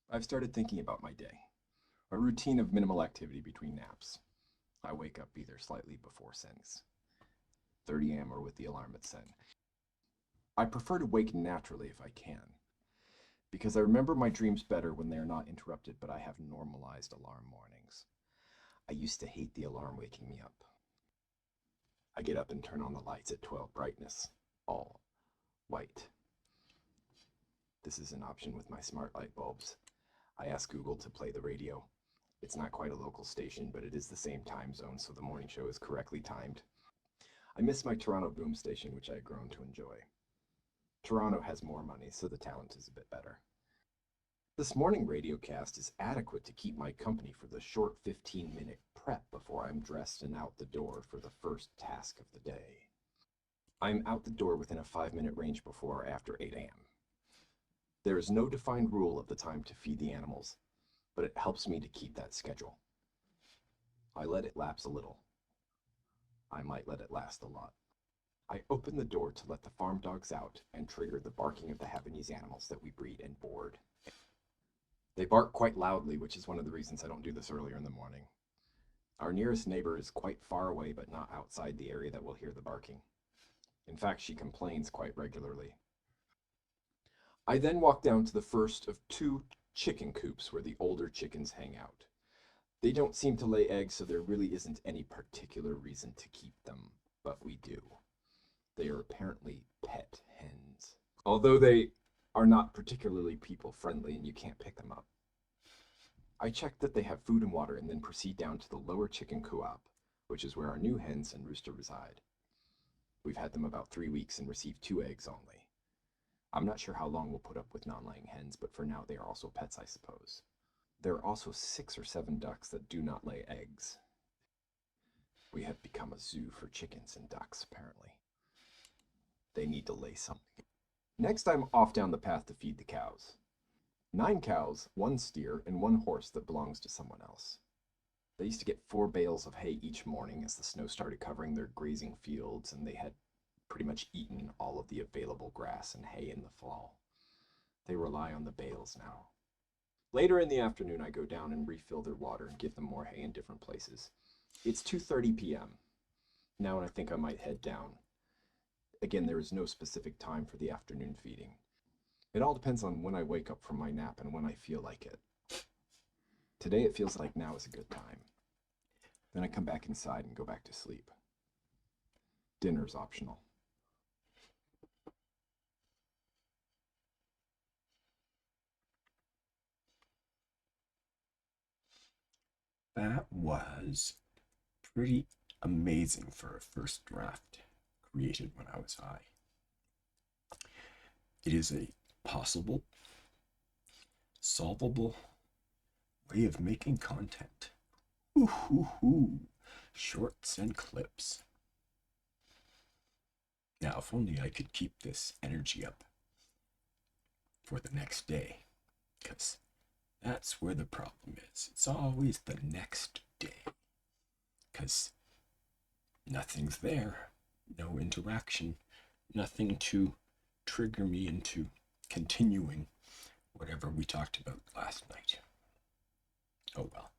I've started thinking about my day. A routine of minimal activity between naps. I wake up either slightly before 30 a.m. or with the alarm at 10. I prefer to wake naturally if I can, because I remember my dreams better when they are not interrupted, but I have normalized alarm mornings. I used to hate the alarm waking me up. I get up and turn on the lights at 12 brightness, all white. This is an option with my smart light bulbs. I asked Google to play the radio. It's not quite a local station, but it is the same time zone, so the morning show is correctly timed. I miss my Toronto boom station, which I had grown to enjoy. Toronto has more money, so the talent is a bit better. This morning radio cast is adequate to keep my company for the short 15-minute prep before I'm dressed and out the door for the first task of the day. I'm out the door within a 5-minute range before or after 8 a.m. There is no defined rule of the time to feed the animals, but it helps me to keep that schedule. I let it lapse a little. I might let it last a lot. I open the door to let the farm dogs out and trigger the barking of the Havanese animals that we breed and board. They bark quite loudly, which is one of the reasons I don't do this earlier in the morning. Our nearest neighbor is quite far away, but not outside the area that will hear the barking. In fact, she complains quite regularly. I then walk down to the first of 2 chicken coops where the older chickens hang out. They don't seem to lay eggs, so there really isn't any particular reason to keep them, but we do. They are apparently pet hens, although they are not particularly people-friendly and you can't pick them up. I check that they have food and water and then proceed down to the lower chicken co-op, which is where our new hens and rooster reside. We've had them about 3 weeks and received 2 eggs only. I'm not sure how long we'll put up with non-laying hens, but for now they are also pets, I suppose. There are also 6 or 7 ducks that do not lay eggs. We have become a zoo for chickens and ducks, apparently. They need to lay something. Next, I'm off down the path to feed the cows. 9 cows, 1 steer, and 1 horse that belongs to someone else. They used to get 4 bales of hay each morning as the snow started covering their grazing fields, and they had pretty much eaten all of the available grass and hay in the fall. They rely on the bales now. Later in the afternoon, I go down and refill their water and give them more hay in different places. It's 2:30 p.m. now, and I think I might head down. Again, there is no specific time for the afternoon feeding. It all depends on when I wake up from my nap and when I feel like it. Today it feels like now is a good time. Then I come back inside and go back to sleep. Dinner's optional. That was pretty amazing for a first draft created when I was high. It is a possible, solvable way of making content. Ooh, shorts and clips. Now, if only I could keep this energy up for the next day, because that's where the problem is. It's always the next day, because nothing's there, no interaction, nothing to trigger me into continuing whatever we talked about last night. Oh well.